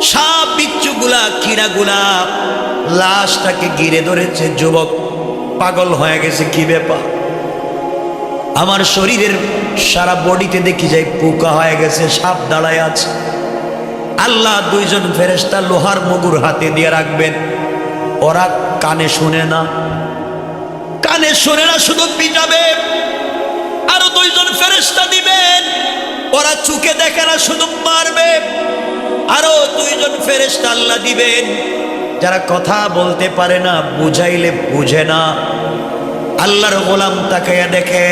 সাপ বিচ্ছুগুলা কীড়াগুলা লাশটাকে ঘিরে ধরেছে। যুবক পাগল হয়ে গেছে, কি ব্যাপার? আমার শরীরের সারা বডিতে দেখি যায় পোকা হয়ে গেছে, সাপ দাঁড়ায় আছে। আল্লাহ দুইজন ফেরেশতা লোহার মুগুর হাতে দিয়ে রাখবেন। ওরা কানে শুনে না, কানে শুনে না, শুধু পিটাবে। আরো দুইজন ফেরেশতা দিবেন, ওরা চোখে দেখে না, শুধু মারবে। আরো দুইজন ফেরেশতা আল্লাহ দিবেন, যারা কথা বলতে পারে না, বুঝাইলে বুঝে না। আল্লাহর গোলাম তাকাইয়া দেখে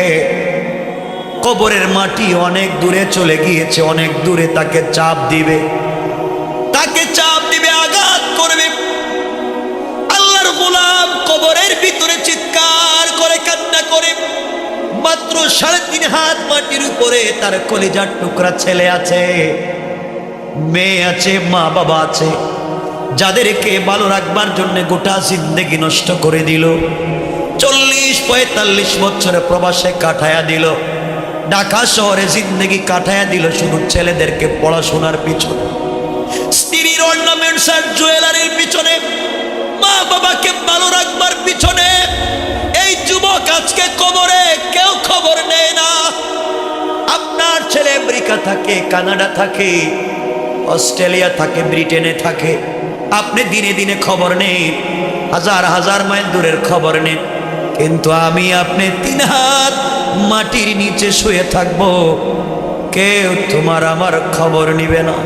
কবরের মাটি অনেক দূরে চলে গিয়েছে, অনেক দূরে। তাকে চাপ দিবে, তাকে চাপ দিবে, আঘাত করবে। আল্লাহর গোলাম কবরের ভিতরে চিৎকার করে কান্না করে। মাত্র 3.5 হাত মাটির উপরে তার কলিজার টুকরা ছেলে আছে, মেয়ে আছে, মা বাবা আছে, যাদেরকে ভালো রাখবার জন্য গোটা জিন্দেগি নষ্ট করে দিল। 40-45 বছরে প্রবাসে কাটায়া দিল, ঢাকা শহরে জিন্দেগি কাটায়া দিল শুধু ছেলেদেরকে পড়াশোনার পিছনে, স্ত্রীর অর্নামেন্টস আর জুয়েলারির পিছনে, মা বাবাকে ভালো রাখবার পিছনে। এই যুবক আজকে কবরে, কেউ খবর নেয় না। আপনার ছেলে আমেরিকা থাকে, কানাডা থাকে, অস্ট্রেলিয়া থাকে, ব্রিটেনে থাকে, আপনি দিনে দিনে খবর নেই, হাজার হাজার মাইল দূরের খবর নেই। কিন্তু আমি আপনি 3 হাত মাটির নিচে শুয়ে থাকবো, কেউ তোমার আমার খবর নিবে না।